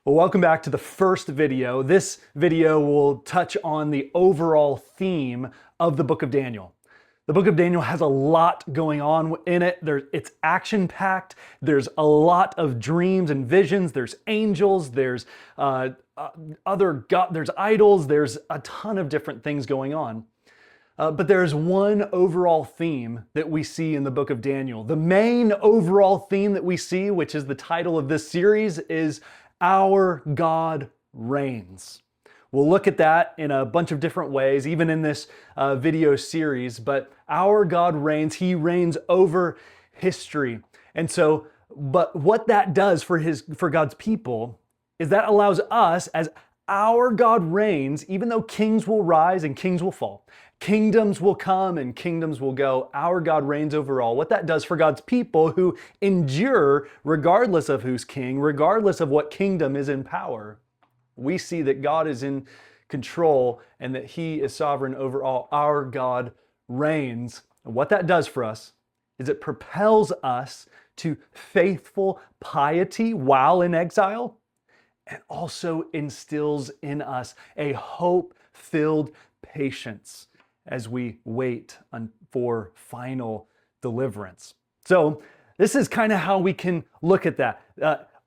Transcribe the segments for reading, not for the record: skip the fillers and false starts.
Well, welcome back to the first video. This video will touch on the overall theme of the book of Daniel. The book of Daniel has a lot going on in it. It's action-packed. There's a lot of dreams and visions. There's angels. There's there's idols. There's a ton of different things going on. But there's one overall theme that we see in the book of Daniel. The main overall theme that we see, which is the title of this series, is Our God Reigns. We'll look at that in a bunch of different ways, even in this video series, but our God reigns. He reigns over history. And so, but what that does for God's people is that allows us, as our God reigns, even though kings will rise and kings will fall, kingdoms will come and kingdoms will go, our God reigns over all. What that does for God's people who endure regardless of who's king, regardless of what kingdom is in power, we see that God is in control and that He is sovereign over all. Our God reigns. And what that does for us is it propels us to faithful piety while in exile, and also instills in us a hope-filled patience as we wait for final deliverance. So this is kind of how we can look at that.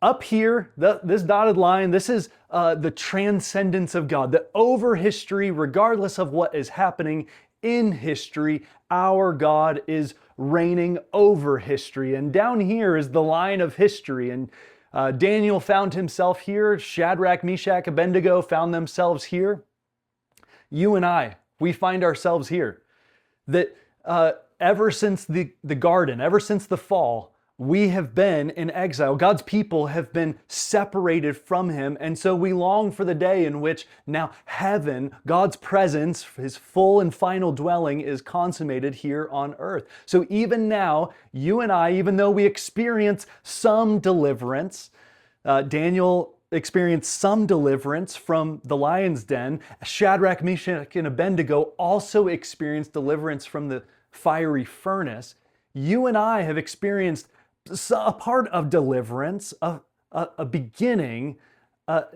Up here, this dotted line, this is the transcendence of God, that over history, regardless of what is happening in history, our God is reigning over history. And down here is the line of history. And Daniel found himself here. Shadrach, Meshach, Abednego found themselves here. You and I, we find ourselves here. That ever since the garden, ever since the fall, we have been in exile. God's people have been separated from Him. And so we long for the day in which now heaven, God's presence, His full and final dwelling is consummated here on earth. So even now, you and I, even though we experience some deliverance, Daniel experienced some deliverance from the lion's den. Shadrach, Meshach, and Abednego also experienced deliverance from the fiery furnace. You and I have experienced a part of deliverance, a beginning,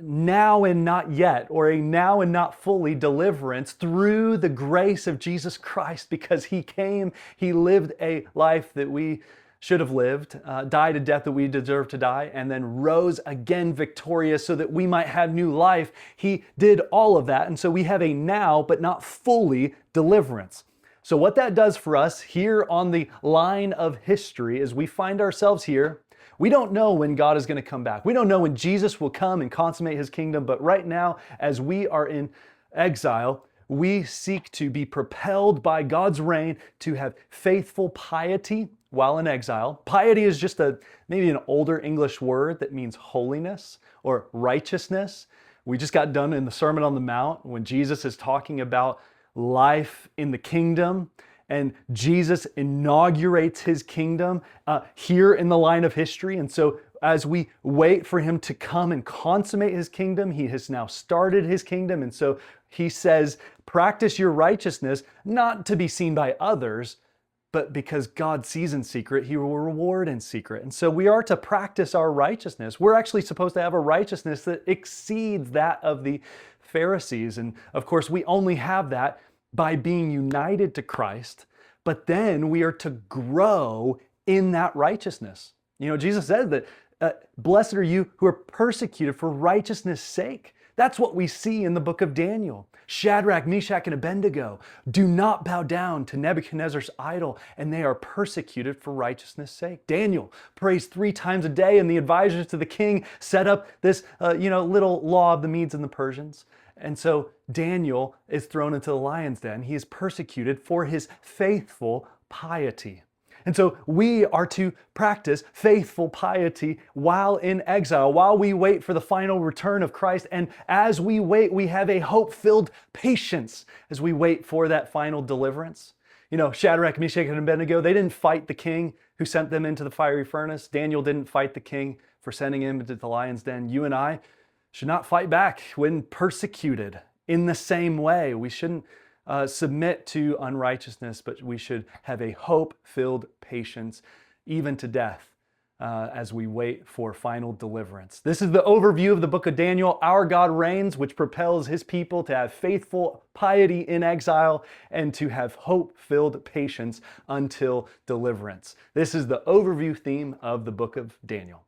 now and not yet, or a now and not fully deliverance through the grace of Jesus Christ, because He came, He lived a life that we should have lived, died a death that we deserve to die, and then rose again victorious so that we might have new life. He did all of that, and so we have a now but not fully deliverance. So what that does for us here on the line of history is we find ourselves here. We don't know when God is going to come back. We don't know when Jesus will come and consummate His kingdom, but right now, as we are in exile, we seek to be propelled by God's reign to have faithful piety while in exile. Piety is just maybe an older English word that means holiness or righteousness. We just got done in the Sermon on the Mount when Jesus is talking about life in the kingdom, and Jesus inaugurates His kingdom here in the line of history. And so as we wait for Him to come and consummate His kingdom, He has now started His kingdom. And so He says, practice your righteousness, not to be seen by others, but because God sees in secret, He will reward in secret. And so we are to practice our righteousness. We're actually supposed to have a righteousness that exceeds that of the Pharisees. And of course, we only have that by being united to Christ, but then we are to grow in that righteousness. You know, Jesus says that blessed are you who are persecuted for righteousness' sake. That's what we see in the book of Daniel. Shadrach, Meshach, and Abednego do not bow down to Nebuchadnezzar's idol, and they are persecuted for righteousness' sake. Daniel prays 3 times a day, and the advisors to the king set up this little law of the Medes and the Persians. And so Daniel is thrown into the lion's den. He is persecuted for his faithful piety. And so we are to practice faithful piety while in exile, while we wait for the final return of Christ. And as we wait, we have a hope-filled patience as we wait for that final deliverance. You know, Shadrach, Meshach, and Abednego, they didn't fight the king who sent them into the fiery furnace. Daniel didn't fight the king for sending him into the lion's den. You and I should not fight back when persecuted in the same way. We shouldn't submit to unrighteousness, but we should have a hope-filled patience, even to death, as we wait for final deliverance. This is the overview of the book of Daniel. Our God reigns, which propels his people to have faithful piety in exile and to have hope-filled patience until deliverance. This is the overview theme of the book of Daniel.